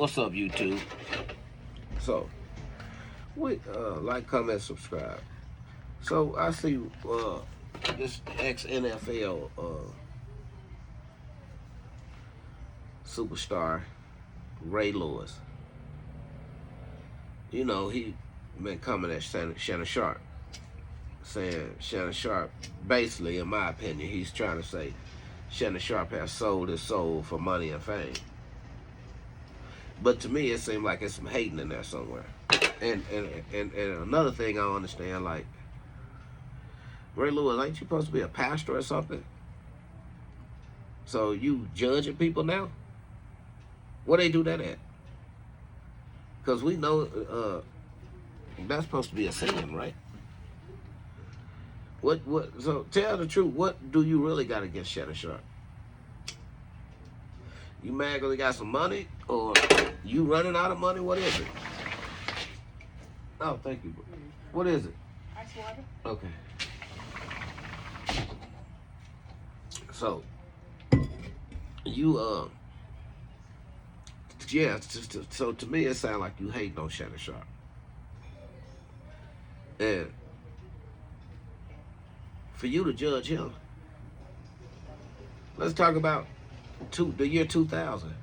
What's up, YouTube? So, we like, comment, subscribe. So I see this ex NFL superstar Ray Lewis. You know, he been coming at Shannon Sharpe, saying Shannon Sharpe, basically, in my opinion, he's trying to say Shannon Sharpe has sold his soul for money and fame. But to me, it seems like it's some hating in there somewhere. And another thing I don't understand, like, Ray Lewis, ain't you supposed to be a pastor or something? So you judging people now? Where they do that at? Because we know that's supposed to be a sin, right? So tell the truth, what do you really got against Shannon Sharpe? You mad because he got some money? Or you running out of money? What is it? Oh, thank you. What is it? Ice water. Okay. So, you, yeah, so to me it sounds like you hating on Shannon Sharpe. And for you to judge him, let's talk about the year 2000.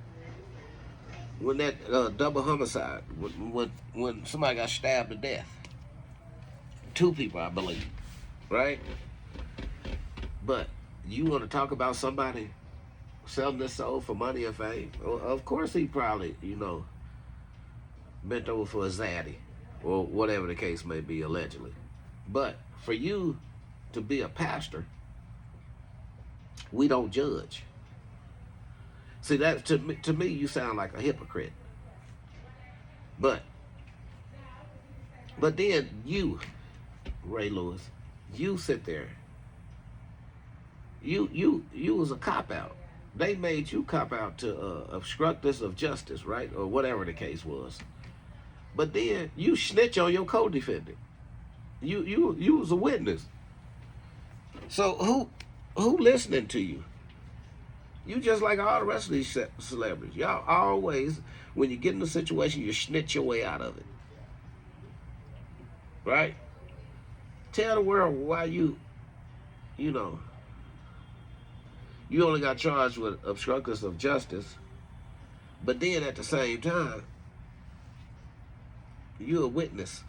When that double homicide, when somebody got stabbed to death. 2 people, I believe, right? But you want to talk about somebody selling their soul for money and fame? Well, of course he probably, bent over for a zaddy, or whatever the case may be, allegedly. But for you to be a pastor, we don't judge. See, that to me, you sound like a hypocrite. But then you, Ray Lewis, you sit there. You was a cop out. They made you cop out to obstructors of justice, right, or whatever the case was. But then you snitch on your co-defendant. You was a witness. So who listening to you? You just like all the rest of these celebrities. Y'all always, when you get in a situation, you snitch your way out of it. Right? Tell the world why you only got charged with obstructors of justice, but then at the same time, you're a witness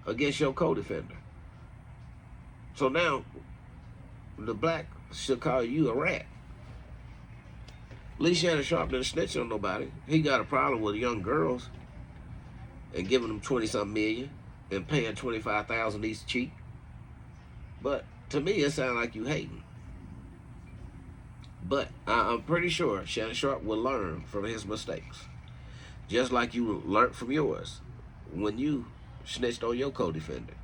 against your co-defender. So now, the black should call you a rat. At least Shannon Sharpe didn't snitch on nobody. He got a problem with young girls and giving them 20-something million and paying $25,000 each cheek. But to me, it sounds like you hating. But I'm pretty sure Shannon Sharpe will learn from his mistakes, just like you learned from yours when you snitched on your co-defendant.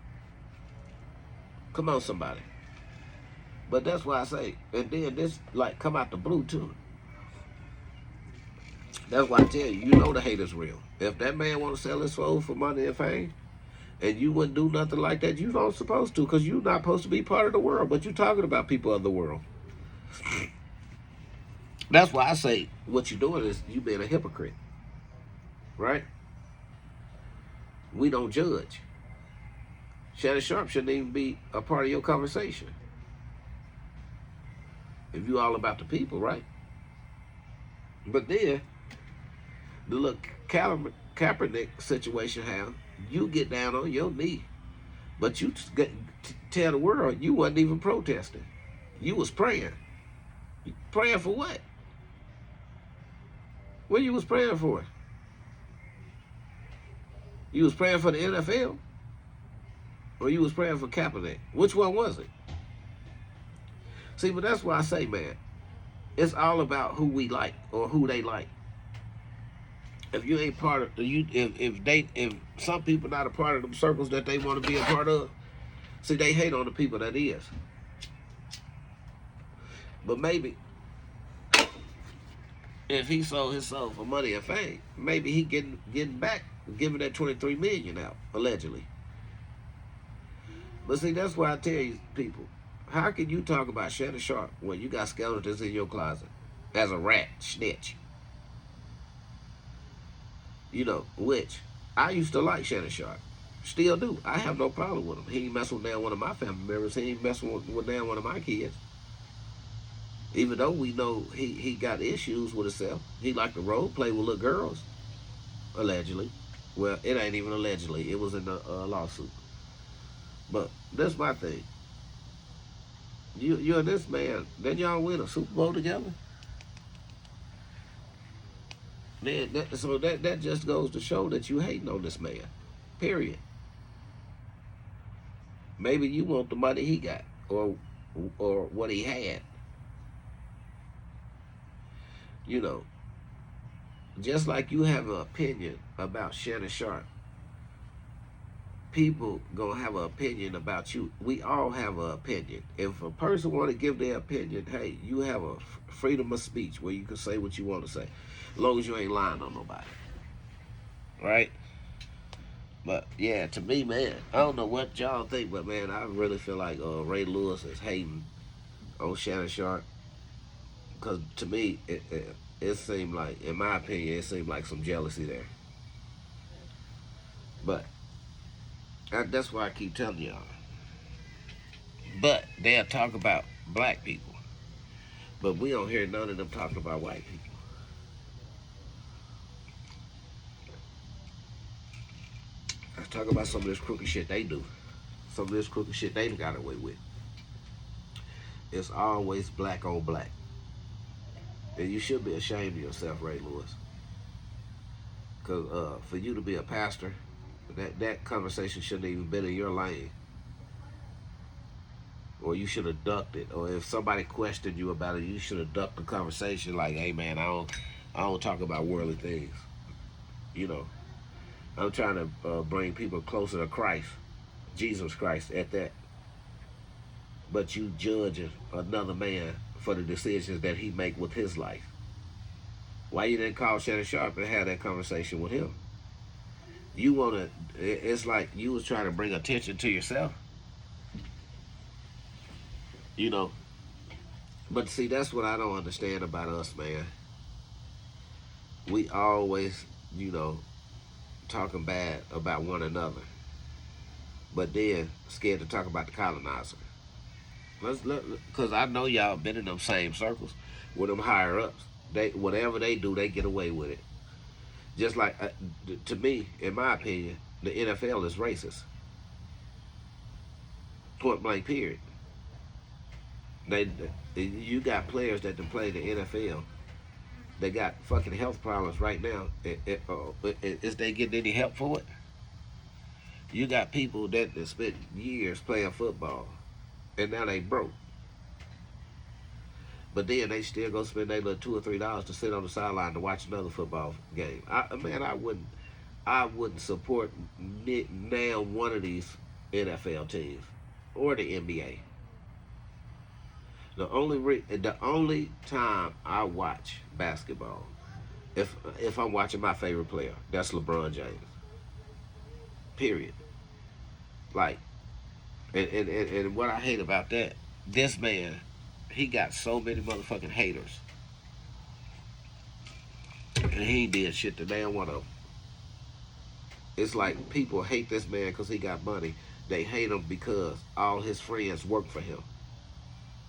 Come on, somebody. But that's why I say, and then this like come out the blue too. That's why I tell you, you know the hate is real. If that man want to sell his soul for money and fame, and you wouldn't do nothing like that, you don't supposed to, because you're not supposed to be part of the world, but you're talking about people of the world. That's why I say what you're doing is you being a hypocrite. Right? We don't judge. Shannon Sharpe shouldn't even be a part of your conversation. If you all about the people, right? But then, the little Kaepernick situation, how you get down on your knee, but you tell the world you wasn't even protesting. You was praying. Praying for what? What you was praying for? You was praying for the NFL? Or you was praying for Kaepernick? Which one was it? See, but that's why I say, man, it's all about who we like or who they like. If you ain't part of if some people not a part of them circles that they want to be a part of, see, they hate on the people that is. But maybe if he sold his soul for money and fame, maybe he getting back, giving that 23 million out allegedly. But see, that's why I tell you people, how can you talk about Shannon Sharpe when you got skeletons in your closet as a rat snitch? Which I used to like Shannon Sharpe. Still do. I have no problem with him. He ain't messing with down one of my family members. He ain't messing with down one of my kids. Even though we know he got issues with himself. He like to role play with little girls, allegedly. Well, it ain't even allegedly. It was in the lawsuit. But that's my thing. You and this man, then y'all win a Super Bowl together. Man, that just goes to show that you hating on this man. Period. Maybe you want the money he got, or what he had. You know, just like you have an opinion about Shannon Sharpe, people gonna have an opinion about you. We all have an opinion. If a person want to give their opinion, hey, you have a freedom of speech where you can say what you want to say, as long as you ain't lying on nobody, right? But yeah, to me, man, I don't know what y'all think, but man, I really feel like Ray Lewis is hating on Shannon Sharpe, because to me, it seemed like, in my opinion, it seemed like some jealousy there. But that's why I keep telling y'all. But they'll talk about black people, but we don't hear none of them talking about white people. Let's talk about some of this crooked shit they do. Some of this crooked shit they got away with. It's always black on black. And you should be ashamed of yourself, Ray Lewis. Because for you to be a pastor, that conversation shouldn't even been in your lane. Or you should have ducked it. Or if somebody questioned you about it, you should have ducked the conversation like, hey man, I don't talk about worldly things. You know, I'm trying to bring people closer to Christ, Jesus Christ at that. But you judging another man for the decisions that he make with his life. Why you didn't call Shannon Sharpe and have that conversation with him? You wanna? It's like you was trying to bring attention to yourself. You know. But see, that's what I don't understand about us, man. We always, talking bad about one another, but then scared to talk about the colonizer. Because I know y'all been in them same circles with them higher ups. They whatever they do, they get away with it. Just like to me, in my opinion, the NFL is racist. Point blank. Period. They you got players that can play the NFL. They got fucking health problems right now. Is they getting any help for it? You got people that spent years playing football, and now they broke. But then they still go spend their little $2 or $3 to sit on the sideline to watch another football game. I wouldn't support now one of these NFL teams or the NBA. The only time I watch basketball, if I'm watching my favorite player, that's LeBron James. Period. Like, and what I hate about that, this man, he got so many motherfucking haters, and he ain't did shit to damn one of them. It's like people hate this man because he got money. They hate him because all his friends work for him,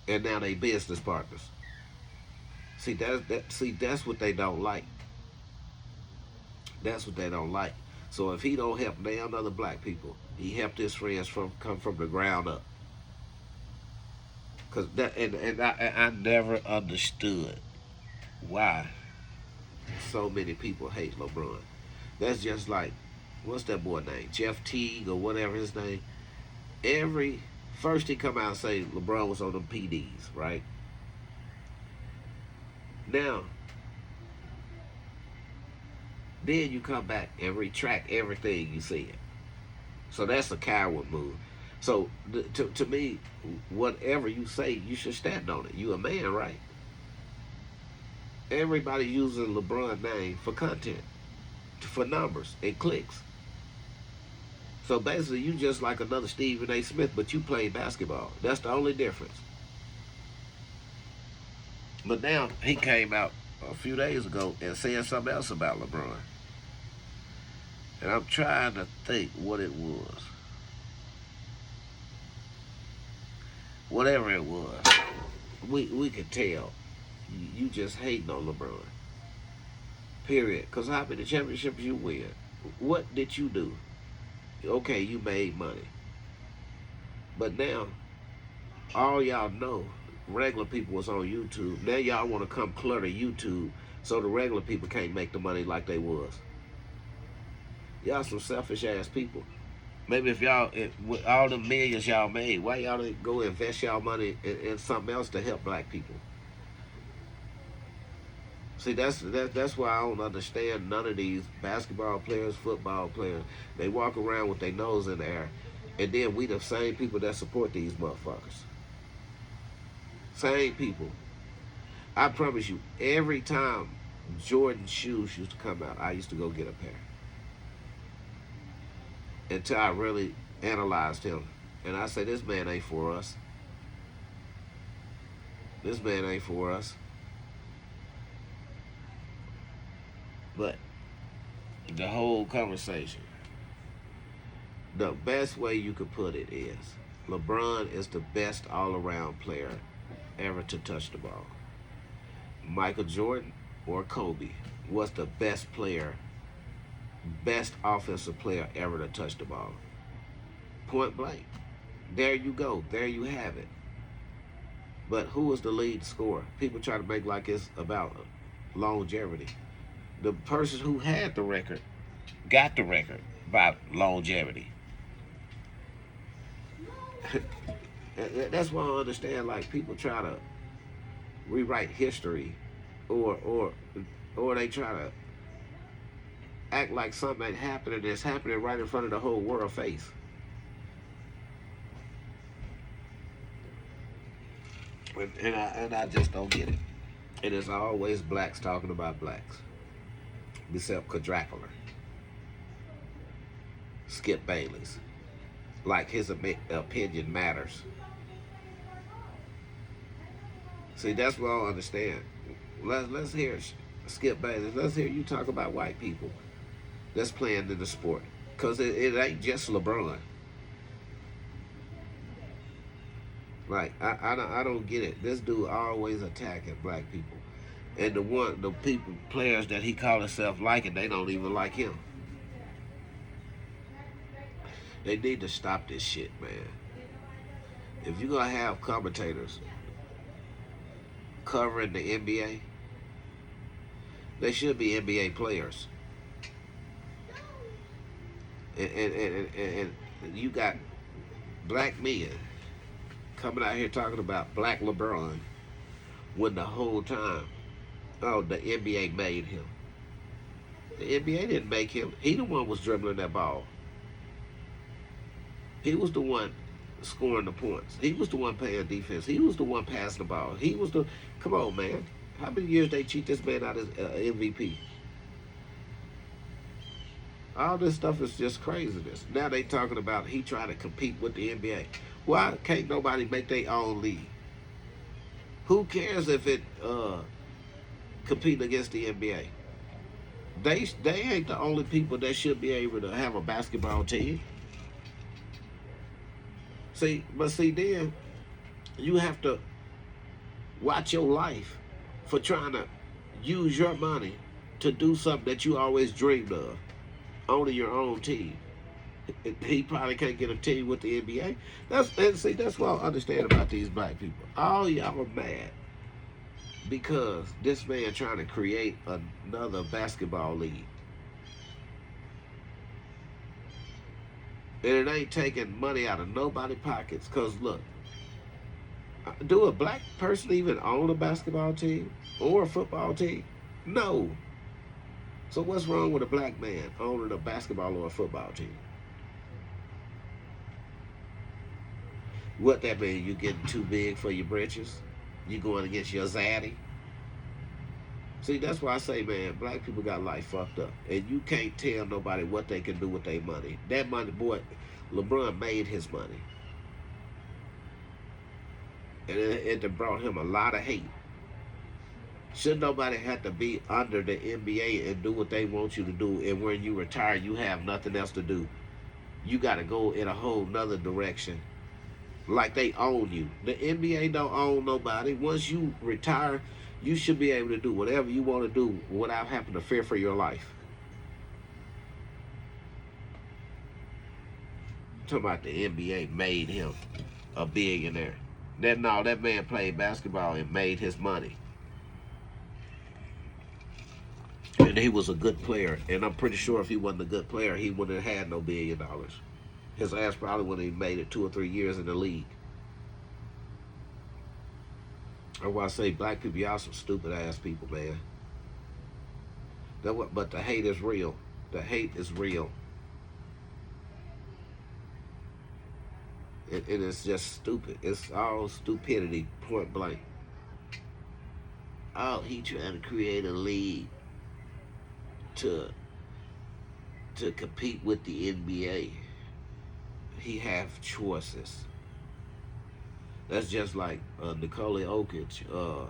and now they business partners. That's what they don't like. That's what they don't like. So if he don't help damn other black people, he helped his friends come from the ground up. Cause I never understood why so many people hate LeBron. That's just like, what's that boy name? Jeff Teague or whatever his name. Every first he come out and say LeBron was on them PDs, right? Now, then you come back and retract everything you said. So that's a coward move. So to me, whatever you say, you should stand on it. You a man, right? Everybody using LeBron name for content, for numbers and clicks. So basically, you just like another Stephen A. Smith, but you play basketball. That's the only difference. But now he came out a few days ago and said something else about LeBron. And I'm trying to think what it was. Whatever it was, we could tell you just hating on LeBron. Period. Because how many championships you win? What did you do? Okay, you made money. But now, all y'all know, regular people was on YouTube. Now y'all want to come clutter YouTube so the regular people can't make the money like they was. Y'all some selfish ass people. Maybe if y'all, with all the millions y'all made, why y'all didn't go invest y'all money in something else to help black people? See, that's why I don't understand none of these basketball players, football players. They walk around with their nose in the air, and then we the same people that support these motherfuckers. Same people. I promise you, every time Jordan shoes used to come out, I used to go get a pair. Until I really analyzed him. And I said, this man ain't for us. This man ain't for us. But the whole conversation, the best way you could put it is LeBron is the best all-around player ever to touch the ball. Michael Jordan or Kobe was the best player, best offensive player ever to touch the ball. Point blank. There you go. There you have it. But who was the lead scorer? People try to make like it's about longevity. The person who had the record got the record by longevity. That's why I understand like people try to rewrite history or they try to act like something ain't happening that's happening right in front of the whole world face. And I just don't get it. And it's always blacks talking about blacks. Except Quadracula. Skip Bayless. Like his opinion matters. See, that's what I don't understand. Let's hear Skip Bayless. Let's hear you talk about white people that's playing in the sport. Because it ain't just LeBron. Like, I don't get it. This dude always attacking black people. And the people, players that he call himself liking, they don't even like him. They need to stop this shit, man. If you're gonna have commentators covering the NBA, they should be NBA players. And you got black men coming out here talking about black LeBron when the whole time, oh, the NBA made him. The NBA didn't make him. He the one was dribbling that ball. He was the one scoring the points. He was the one playing defense. He was the one passing the ball. He was the, come on, man. How many years they cheat this man out as MVP? All this stuff is just craziness. Now they talking about he trying to compete with the NBA. Why can't nobody make their own league? Who cares if it competing against the NBA? They ain't the only people that should be able to have a basketball team. See, then you have to watch your life for trying to use your money to do something that you always dreamed of, owning your own team. He probably can't get a team with the NBA. That's what I understand about these black people. All y'all are mad because this man trying to create another basketball league. And it ain't taking money out of nobody's pockets. Because, look, do a black person even own a basketball team or a football team? No. So what's wrong with a black man owning a basketball or a football team? What that mean? You getting too big for your britches? You going against your zaddy? See, that's why I say, man, black people got life fucked up. And you can't tell nobody what they can do with their money. That money, boy, LeBron made his money. And it brought him a lot of hate. Should nobody have to be under the NBA and do what they want you to do, and when you retire you have nothing else to do? You got to go in a whole nother direction, like they own you. The NBA don't own nobody. Once you retire, you should be able to do whatever you want to do without having to fear for your life. Talking about the NBA made him a billionaire. That no, that man played basketball and made his money. And he was a good player. And I'm pretty sure if he wasn't a good player, he wouldn't have had no $1 billion. His ass probably wouldn't have made it 2 or 3 years in the league. That's why I say black people, y'all some stupid ass people, man. But the hate is real. The hate is real. It is just stupid. It's all stupidity, point blank. Oh, he trying to create a league to compete with the NBA. He have choices. That's just like Nikola Jokic,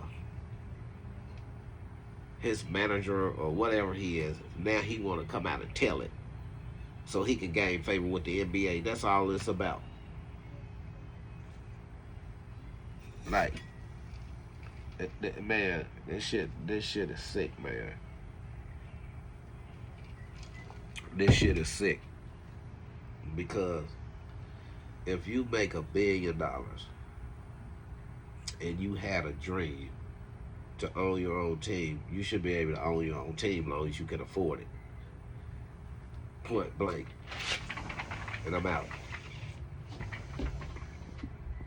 his manager or whatever he is. Now he want to come out and tell it so he can gain favor with the NBA. That's all it's about. Like, man, this shit is sick, man. This shit is sick. Because if you make $1 billion and you had a dream to own your own team, you should be able to own your own team as long as you can afford it. Point blank. And I'm out.